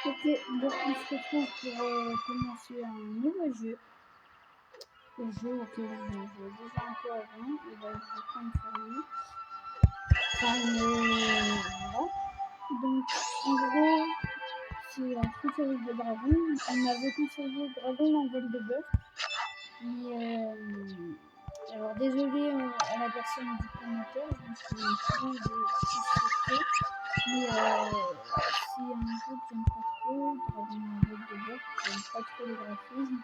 Ok, bon, on se retrouve pour commencer un nouveau jeu. Le jeu auquel je jouais déjà un peu avant, et là je vais prendre sur lui. Voilà. Donc, en gros, c'est un truc avec des dragons. On avait conseillé Dragon l'envol de bœuf. Mais, alors désolé à la personne du commentaire, je me souviens plus de qui c'était. Mais c'est un jeu que j'aime pas trop, Dragon l'envol de bœuf, j'aime pas trop les graphismes.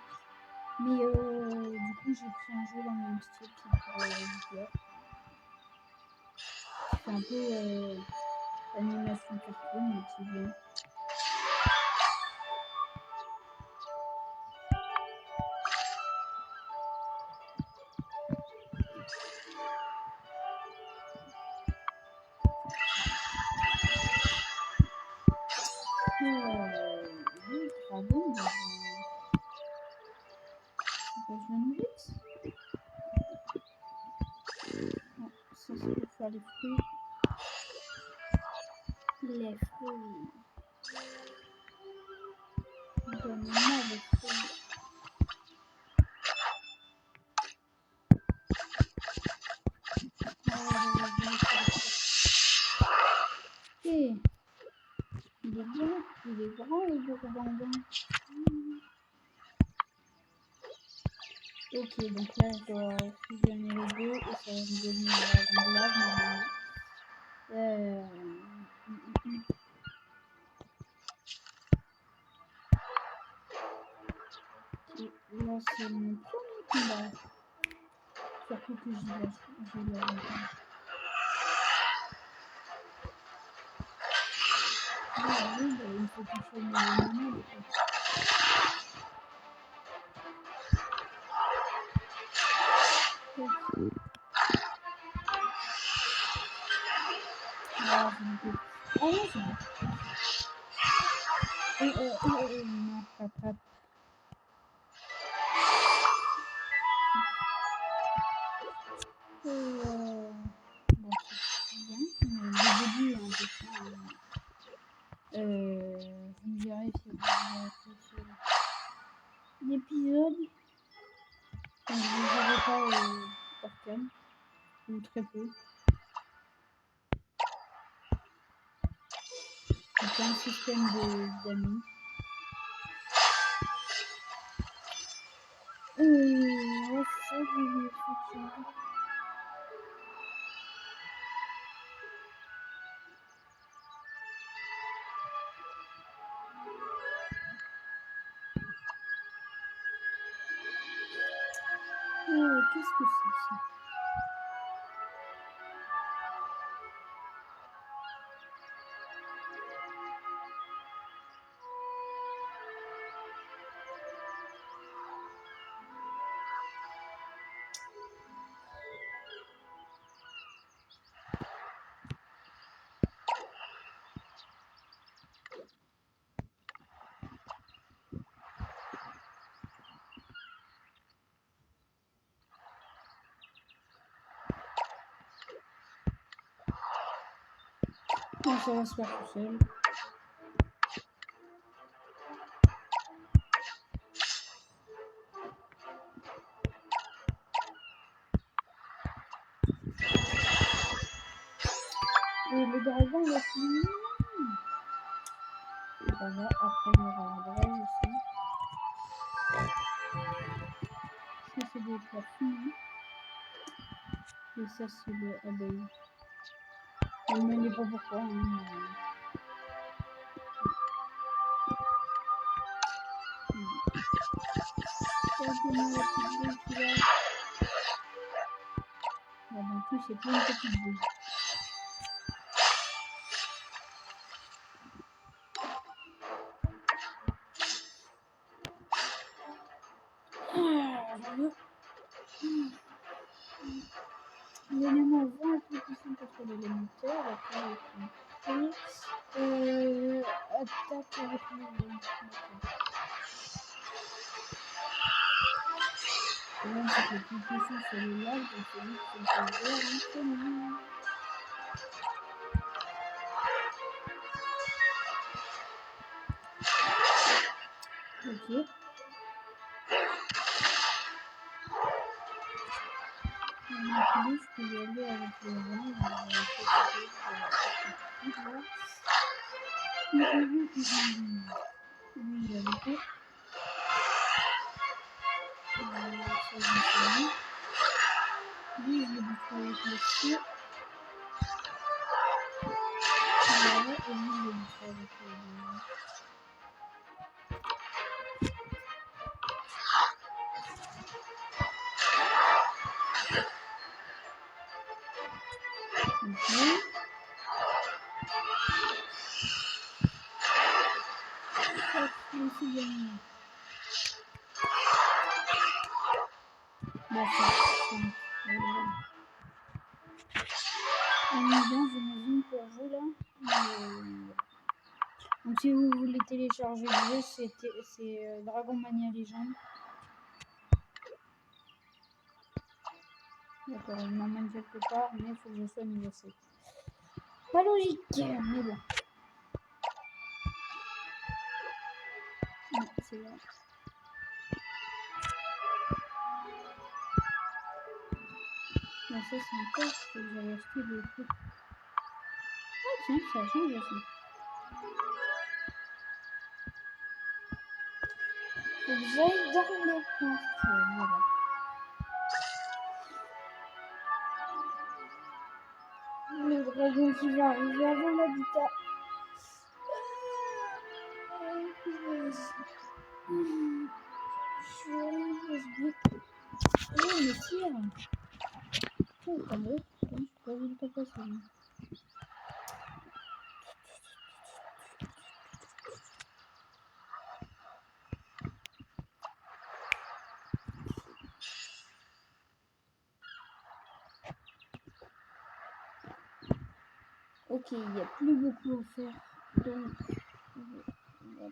Mais du coup, j'ai pris un jeu dans le même style qui est pour joueur. C'est un peu animation cartoon, mais c'est bien. Dragon, je vais vite. Non, ça c'est pour faire les fruits. Les fruits. Donne-moi les fruits. Et il est bien, il est grand le bourg-bambin. Ok, donc là je dois fusionner les deux et ça va me donner un dragon de lave normalement. Et là c'est mon premier combat. Surtout que j'ai l'avantage. Ah oui, bah, il faut toucher le nomade. Ah, je me dis. Ah non, c'est bon. Non, pas. Bon, c'est bien, mais le début est un peu chiant. Vous me direz si vous avez apprécié l'épisode. Je ne jouerai pas hors cam, ou très peu. C'est un système d'amis. Ouais, c'est ça, je vais fonctionner. Qu'est-ce que c'est ça? Non, ça va se faire tout seul. Et le dragon le plus mignon. Voilà, après il y aura la braise aussi. Ça c'est des plafonds. Et ça c'est le abeille. Je ne me demandez pas pourquoi. Regardez-moi la petite boule qu'il a. En plus c'est pas une petite boule. L'élément vent est plus puissant contre l'élémentaire. Après, attaque avec le vent. Le problème, c'est que le plus puissant, c'est le lave, donc c'est lui qui fait le vert, donc c'est lui. Ok. Maintenant, je peux y aller avec les gens. Oui, il a loupé. Lui, je le boucle avec le feu. Voilà, et lui, je le boucle avec le... Ok. Hop, lui, c'est gagné. Bon, c'est amusant, j'imagine, pour vous, là. Donc, si vous voulez télécharger le jeu, c'est Dragon Mania Legend. D'accord, il m'emmène quelque part, mais il faut que je sois niveau 7. Pas logique, mais bon. Non, c'est là. Bon, ça, c'est un coffre, faut que j'aille acheter le truc. Ah, tiens, ça a changé, ça. Faut que j'aille dans le coffre, voilà. Le dragon qui va arriver avant l'habitat. Je suis oh, le tir. Oh, t'as vu? Je pas vu le temps passer. Ok, il n'y a plus beaucoup à faire. Donc, voilà.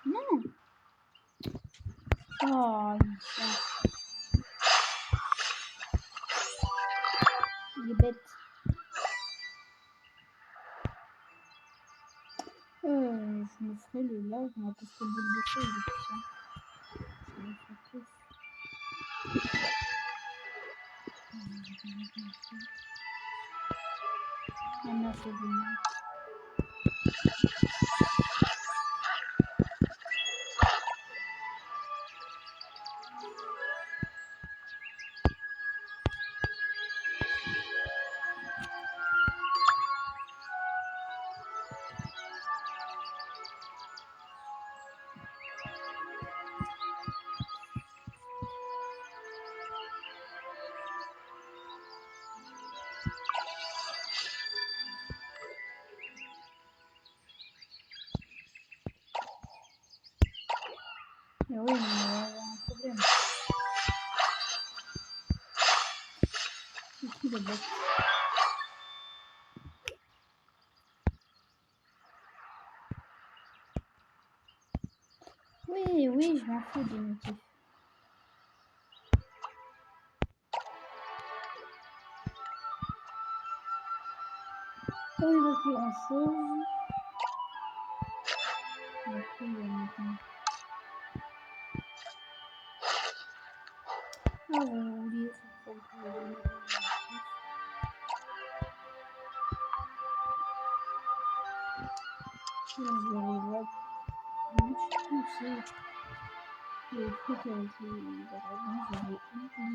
Non. Oh, il est bête. Je me ferai le live, moi, parce que le boule de feu, il est puissant. Je me fais tous. Ah non, c'est génial. Mais oui, mais il y a un problème. C'est qui le bête? Oui, oui, je m'en fous des motifs. Oh, il reste plus grand chose. Après, il y a maintenant. Ah, vous oubliez, c'est pas le problème. Je vais aller voir. Je sais plus c'est le truc avec les dragons, j'avais oublié.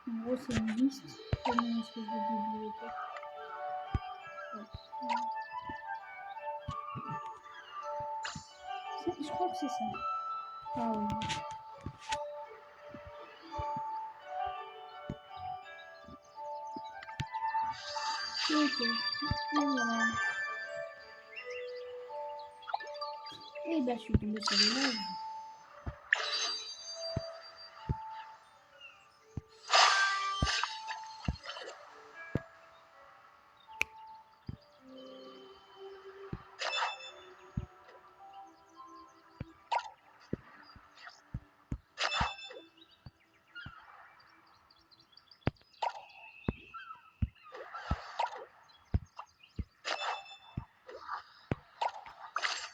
En gros, c'est une liste comme une espèce de bibliothèque. Je crois que c'est ça. Ah oui. Ok. Et voilà. Et bah, je suis tombée sur les lives.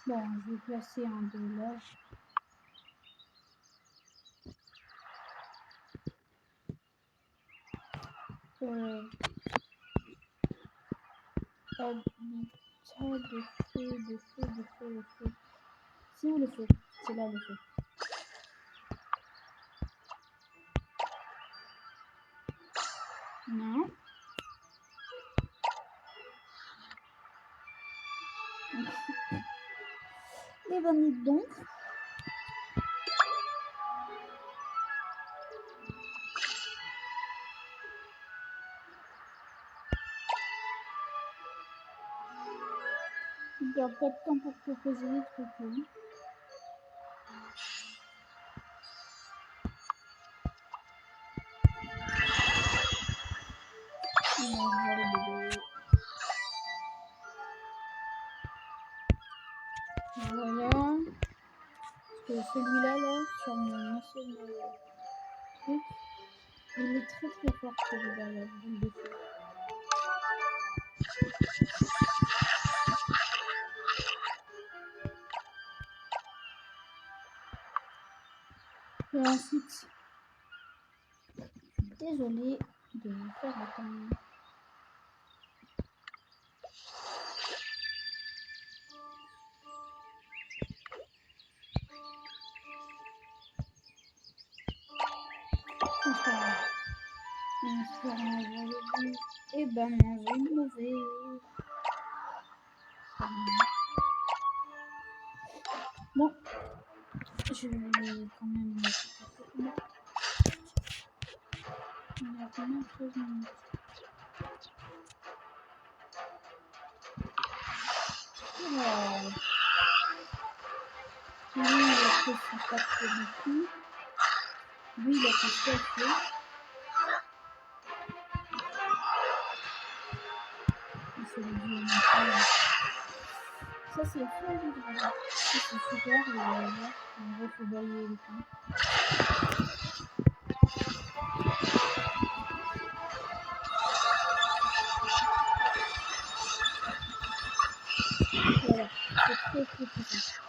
Bon, je vais placer un 2 là. Habitat de feu. C'est où le feu? C'est là le feu. Non. Et ben dites donc. Je garde pas de temps pour proposer des trucs. Hein. Voilà. Parce que celui-là, là, sur mon ancien truc, il est très très fort celui-là, la boule de feu. Et ensuite, désolée de vous faire attendre. Et ben manger une mauvaise. Bon, je vais quand même on a combien 13 minutes. Alors, lui, il a pris son pack de coup. Lui, il a fait ça fait. Ça, c'est le feu du dragon. Ça, c'est super. On va faut balayer les points. Voilà, c'est très très puissant.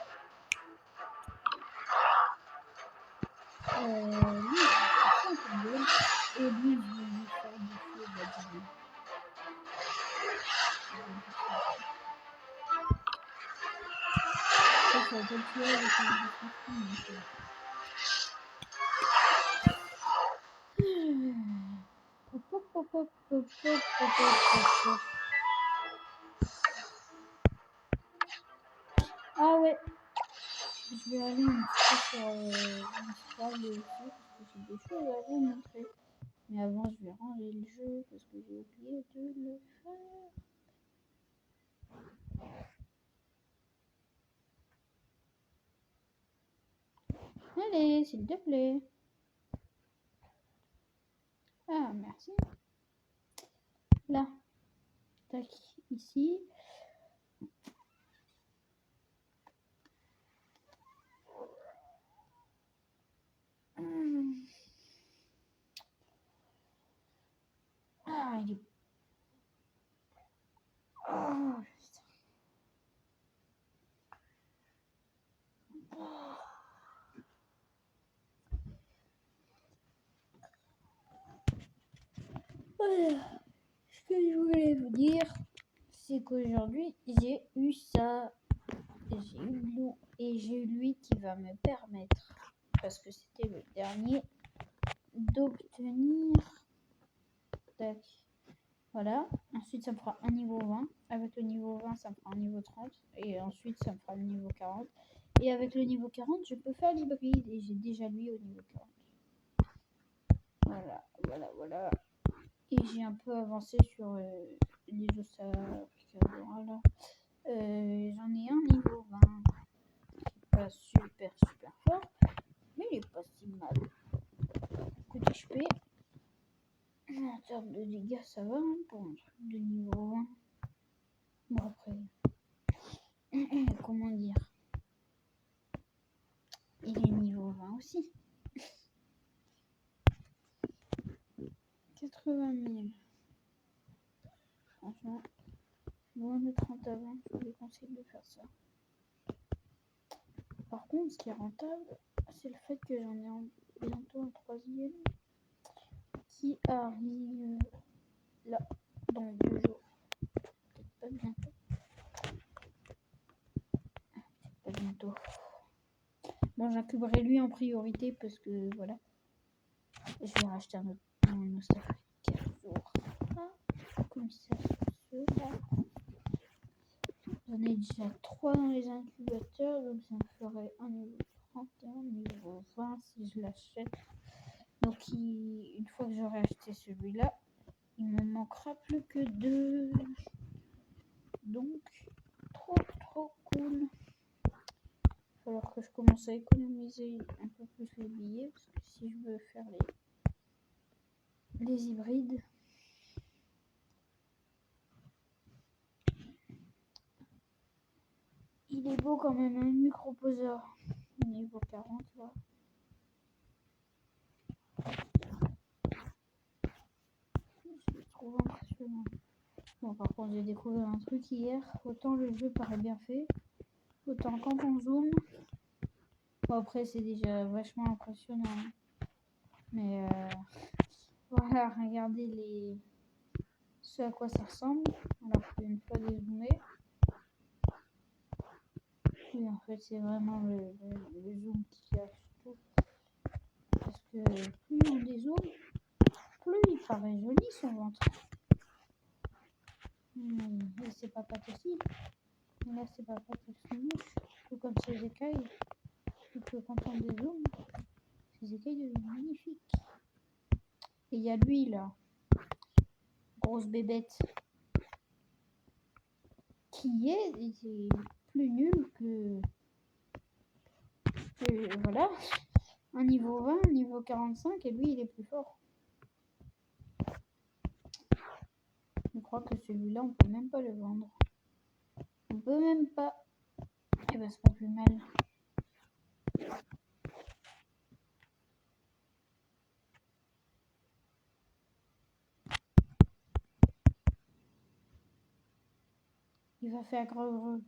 Lui, c'est un peu bon. Et lui, je vais lui faire du feu de la durée. Ça va pas le tuer avec un Ah ouais, je vais aller un petit peu sur l'histoire de aussi parce que j'ai des choses à vous montrer. Mais avant, je vais ranger le jeu parce que j'ai oublié de le faire. Allez, s'il te plaît. Ah, merci. Là. Tac, ici. Ah, il est... Oh, putain. Oh. Voilà. Ce que je voulais vous dire, c'est qu'aujourd'hui, j'ai eu ça. J'ai eu l'eau et j'ai eu lui qui va me permettre, parce que c'était le dernier, d'obtenir. Tac. Voilà. Ensuite, ça me fera un niveau 20. Avec le niveau 20, ça me fera un niveau 30. Et ensuite, ça me fera le niveau 40. Et avec le niveau 40, je peux faire l'hybride. Et j'ai déjà lui au niveau 40. Voilà. Et j'ai un peu avancé sur les ossaires. Voilà. J'en ai un niveau 20. Pas super fort. Mais il est pas si mal. Côté HP. En termes de dégâts, ça va hein, pour un truc de niveau 20. Bon, après. Comment dire, il est niveau 20 aussi. 80 000. Franchement, loin de 30 avant, je vous déconseille de faire ça. par contre, ce qui est rentable, c'est le fait que j'en ai bientôt un troisième qui arrive là, dans 2 jours. Peut-être pas bientôt. Pas bientôt. Bon, j'incuberai lui en priorité parce que voilà. Je vais racheter un autre Afrique 4 jours. Comme ça, ceux-là. J'en ai déjà 3 dans les incubateurs, donc ça me ferait un niveau 31, niveau 20 si je l'achète. Donc une fois que j'aurai acheté celui-là, il me manquera plus que 2. Donc trop cool. Il va falloir que je commence à économiser un peu plus les billets, parce que si je veux faire les hybrides, il est beau quand même, un microposeur niveau 40 là. Je le trouve impressionnant. Bon, par contre, j'ai découvert un truc hier. Autant le jeu paraît bien fait, autant quand on zoome. Bon, après, c'est déjà vachement impressionnant. Mais voilà, regardez ce à quoi ça ressemble. Alors qu'une fois dézoomé, oui, en fait, c'est vraiment le zoom qui cache tout. Parce que plus on dézoome, plus il paraît joli son ventre. Et c'est pas aussi. Mais là, c'est pas elles sont mouches. Tout comme ses écailles. Et que quand on dézoome, ses écailles deviennent magnifiques. Et il y a lui là, grosse bébête, qui est plus nul que voilà, un niveau 20, un niveau 45, et lui il est plus fort. Je crois que celui-là on peut même pas le vendre. On peut même pas. Et ben c'est pas plus mal. Il va faire gros.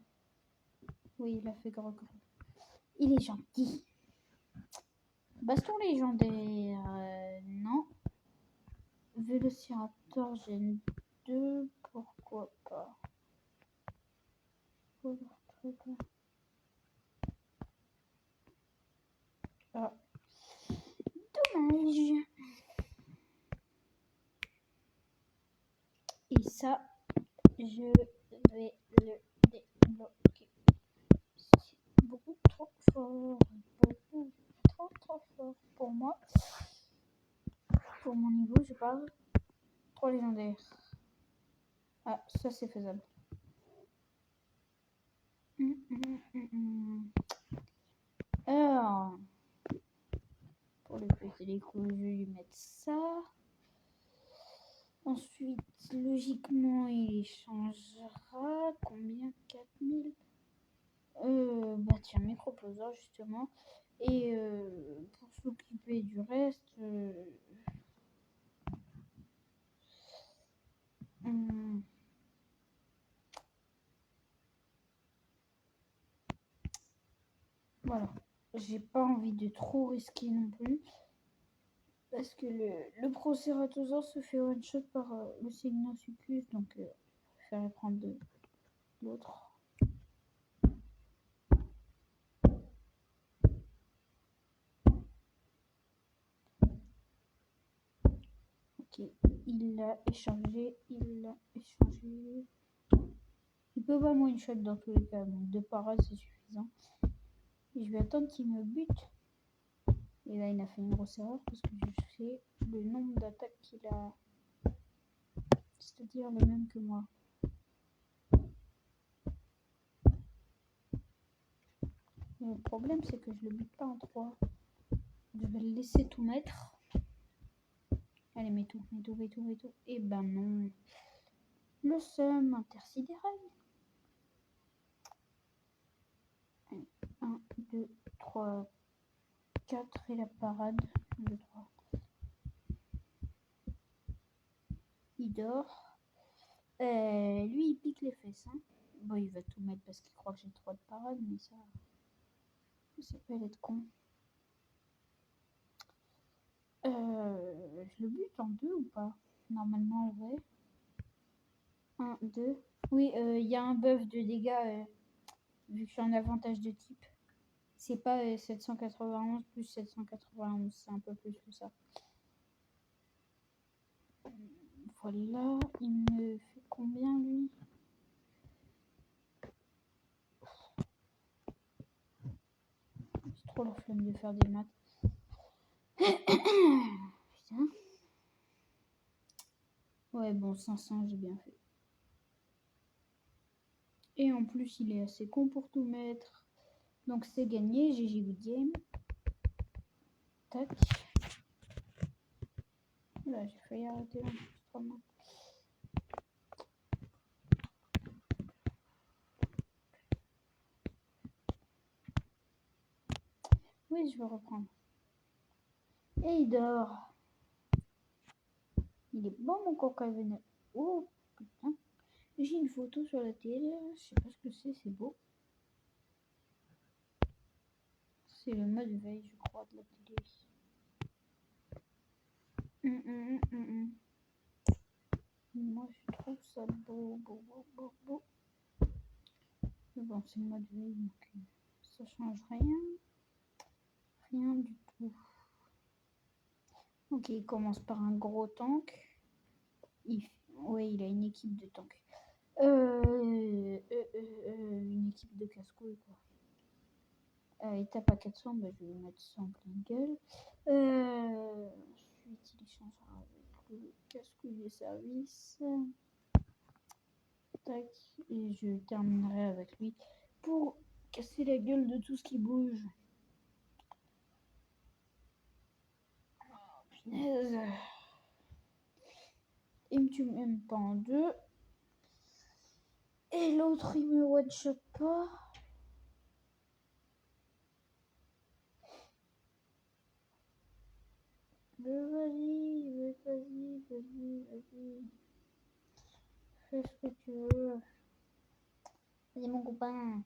Oui, il a fait gros. Il est gentil. Baston légendaire, non. Vélociraptor Gen 2, pourquoi pas. Ah. Dommage. Et ça, je vais le débloquer. C'est beaucoup trop fort. Beaucoup trop fort pour moi. Pour mon niveau, je parle. 3 légendaires. Ah, ça c'est faisable. Alors, pour le petit déco, je vais lui mettre ça. Ensuite, logiquement, il changera. Combien? 4000. Bah tiens, microposeur justement. Et pour s'occuper du reste, voilà. J'ai pas envie de trop risquer non plus. Parce que le Proceratosaurus se fait one shot par le Cygnasuchus, donc je préfère prendre l'autre. Ok, il l'a échangé. Il peut pas one shot dans tous les cas, donc 2 parades c'est suffisant. Et je vais attendre qu'il me bute. Et là il a fait une grosse erreur parce que je sais le nombre d'attaques qu'il a. C'est-à-dire le même que moi. Mais le problème c'est que je le bute pas en 3. Je vais le laisser tout mettre. Allez, mets tout. Et ben non. Le seum intersidéral. 1, 2, 3, 4 et la parade. 1, 2, 3. Il dort. Lui, il pique les fesses. Hein. Bon, il va tout mettre parce qu'il croit que j'ai 3 de parade, mais ça. Ça peut être con. Je le bute en 2 ou pas? Normalement, ouais. 1, 2. Oui, il y a un buff de dégâts vu que je suis en avantage de type. C'est pas 791 plus 791, c'est un peu plus que ça. Voilà, il me fait combien lui? J'ai trop la flemme de faire des maths. Putain. Ouais, bon, 500, j'ai bien fait. Et en plus, il est assez con pour tout mettre. Donc c'est gagné, GG good game. Tac. Là, j'ai failli arrêter l'enregistrement. Oui, je vais reprendre. Et il dort. Il est bon, mon coca vénère. Oh, putain. J'ai une photo sur la télé. Je sais pas ce que c'est beau. C'est le mode veille, je crois, de la télé. Moi, je trouve ça beau. Mais bon, c'est le mode veille, donc ça change rien. Rien du tout. Ok, il commence par un gros tank. Ouais, il a une équipe de tanks. Une équipe de casse-couilles, quoi. Il tape à 400, bah, je vais lui mettre ça en pleine gueule. Ensuite, il changera avec le casse-couille des services. Tac, et je terminerai avec lui pour casser la gueule de tout ce qui bouge. Oh, punaise. Il me tue même pas en 2. Et l'autre, il me one-shot pas. Vas-y. Fais ce que tu veux. Vas-y, mon copain.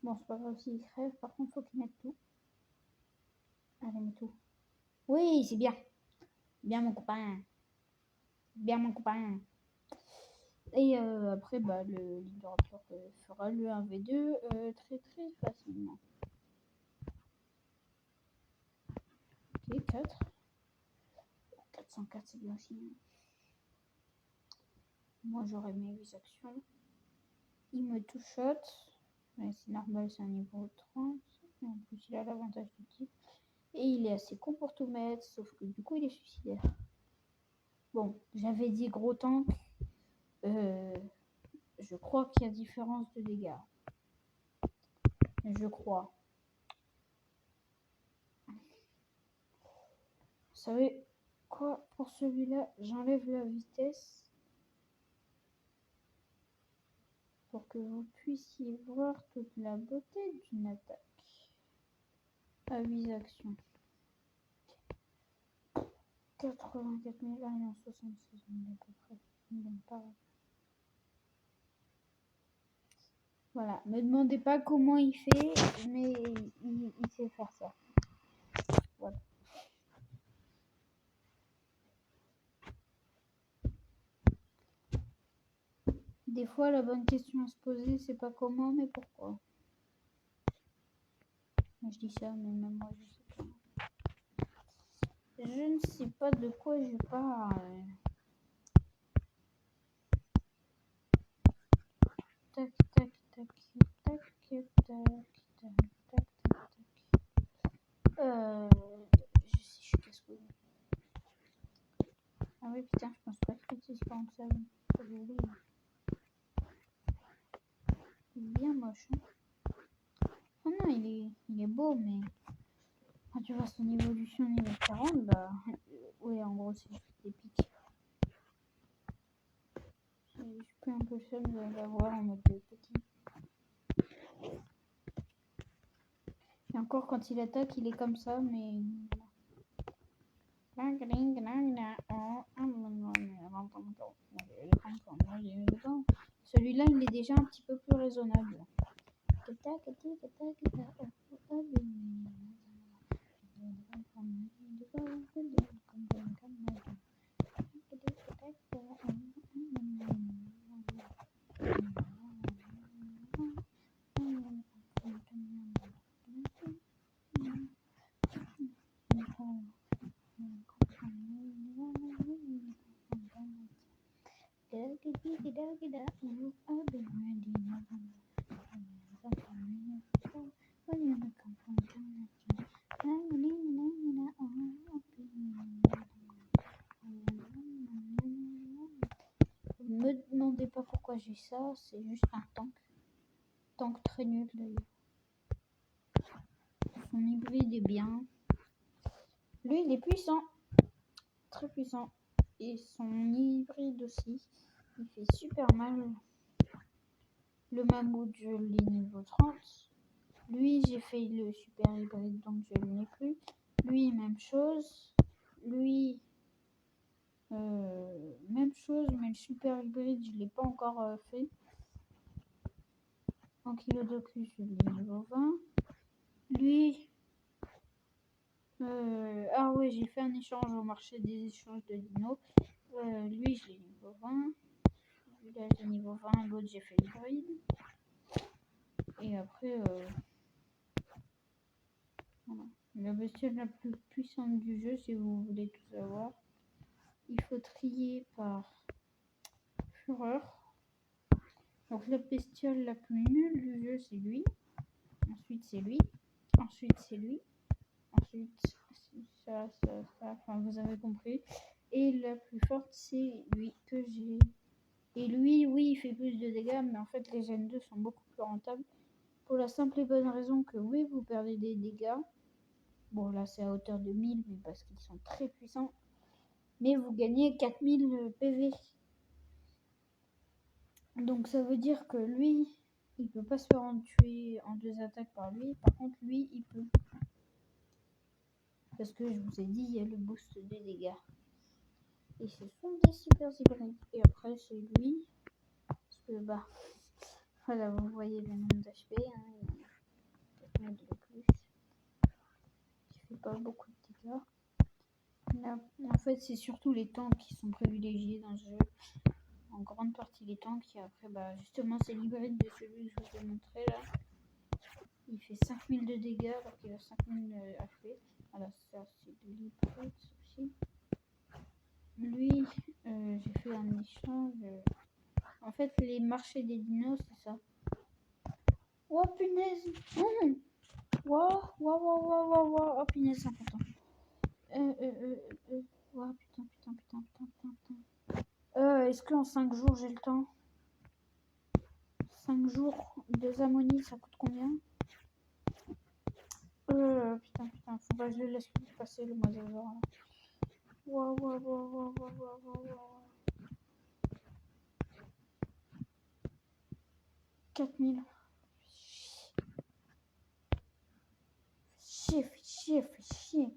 Bon, c'est pas grave s'il crève. Par contre, faut qu'il mette tout. Allez, mets tout. Oui, c'est bien. Bien, mon copain. Et après, bah, le libérateur fera le 1v2 très facilement. Ok, 4. 404, c'est bien aussi. Moi, j'aurais mes 8 actions. Il me two-shot. Ouais, c'est normal, c'est un niveau 30. En plus, il a l'avantage du type. Et il est assez con pour tout mettre, sauf que du coup, il est suicidaire. Bon, j'avais dit gros tank. Je crois qu'il y a différence de dégâts. Je crois. Vous savez quoi? Pour celui-là, j'enlève la vitesse pour que vous puissiez voir toute la beauté d'une attaque. À 8 actions. 84 000, ah non, 76 000 à peu près. Voilà, me demandez pas comment il fait, mais il sait faire ça. Voilà. Des fois, la bonne question à se poser, c'est pas comment, mais pourquoi. Je dis ça, mais même moi, je sais pas. Je ne sais pas de quoi je parle. Tac. Je suis casse-couille. Ah oui, putain, je pense pas que c'est si comme ça. Il est bien moche. Hein. Oh non, il est beau, mais quand tu vois son évolution niveau 40, bah ouais, en gros, c'est juste des pics. Je peux un peu le seum de l'avoir en mode petit. Et encore, quand il attaque, il est comme ça, mais Celui-là, il est déjà un petit peu plus raisonnable. Me demandez pas pourquoi j'ai ça, c'est juste un tank très nul d'ailleurs. Son hybride est bien. Lui, il est puissant, très puissant. Et son hybride aussi, il fait super mal. Le mammouth, je l'ai niveau 30. Lui, j'ai fait le super hybride, donc je ne l'ai plus. Lui, même chose. Lui, même chose, mais le super hybride, je ne l'ai pas encore fait. En Kilodocus, je l'ai niveau 20. Lui, ah ouais, j'ai fait un échange au marché des échanges de dinos. Lui, je l'ai niveau 20. Celui-là, j'ai niveau 20. L'autre, j'ai fait l'hybride. Et après, voilà. La bestiole la plus puissante du jeu, si vous voulez tout savoir, il faut trier par fureur. Donc la bestiole la plus nulle du jeu, c'est lui. Ensuite, c'est lui. Ensuite, c'est lui. Ensuite, ça. Enfin, vous avez compris. Et la plus forte, c'est lui que j'ai. Et lui, oui, il fait plus de dégâts, mais en fait, les Gen 2 sont beaucoup plus rentables. Pour la simple et bonne raison que oui, vous perdez des dégâts. Bon, là, c'est à hauteur de 1000, mais parce qu'ils sont très puissants. Mais vous gagnez 4000 PV. Donc, ça veut dire que lui, il peut pas se faire en tuer en 2 attaques par lui. Par contre, lui, il peut. Parce que je vous ai dit, il y a le boost des dégâts. Et ce sont des super hybrides. Et après, c'est lui. Parce que, bah, voilà, vous voyez le nombre d'HP. Hein, il y a 4000 de plus. Il fait pas beaucoup de dégâts. Là, en fait, c'est surtout les tanks qui sont privilégiés dans ce jeu. En grande partie les tanks. Et après, bah, justement, c'est l'hybride de celui que je vous ai montré là. Il fait 5000 de dégâts alors qu'il a 5000 HP. Voilà, ça c'est de l'hybride aussi. Lui, j'ai fait un échange. En fait, les marchés des dinos, c'est ça. Oh punaise! Wow, oh punaise, c'est important. Oh putain. Est-ce qu'en 5 jours j'ai le temps? 5 jours, 2 ammonies, ça coûte combien? Putain, faut pas que je le laisse passer le mosasaur là. Wow. 4000. Chier.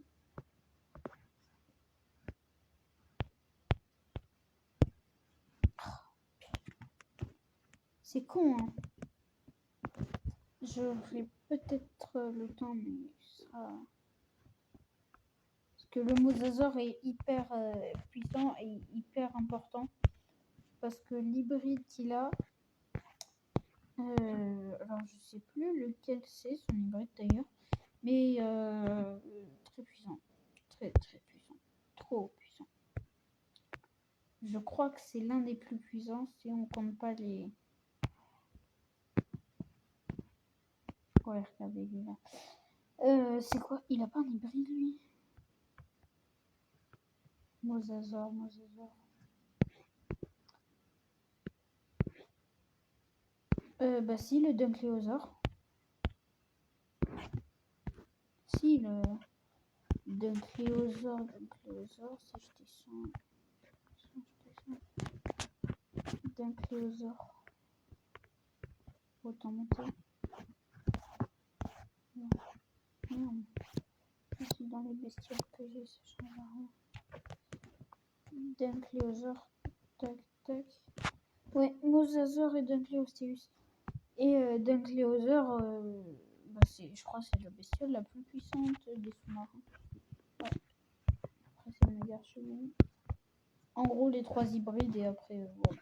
C'est con, hein. J'aurai peut-être le temps, mais ça... Parce que le mosasaur est hyper puissant et hyper important. Parce que l'hybride qu'il a... alors, je sais plus lequel c'est, son hybride d'ailleurs. Mais très puissant. Très puissant. Trop puissant. Je crois que c'est l'un des plus puissants si on compte pas les... Ouais, regardez lui là. C'est quoi? Il a pas un hybride lui? Mosasaur. Bah si, le Dunkleosaur. Si, le Dunkleosaur, si je descends... Dunkleosaur. Autant monter. Non. Merde. Je suis dans les bestioles que j'ai, ça change rien. Dunkleosaure. Tac, tac. Ouais, Mosasaur et Dunkleosteus. Et Dunkleosaure, bah je crois que c'est la bestiole la plus puissante des sous-marins. Ouais. Après, c'est le méga archevêque. En gros, les 3 hybrides et après, voilà.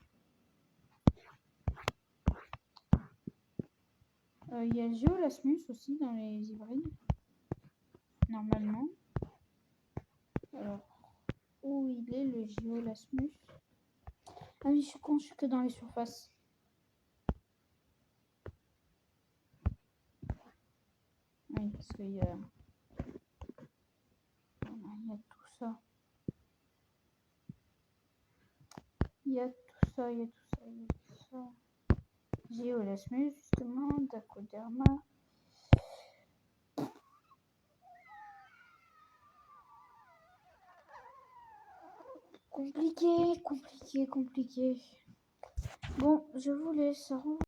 Il y a le Géolasmus aussi dans les hybrides. Normalement. Alors, où il est le Géolasmus? Ah oui, je suis con, je suis que dans les surfaces. Oui, parce qu'il y a... Il y a tout ça. Il y a tout ça, il y a tout ça, il y a tout ça. Géolasmus, justement, Dacoderma. Compliqué. Bon, je vous laisse. Au revoir.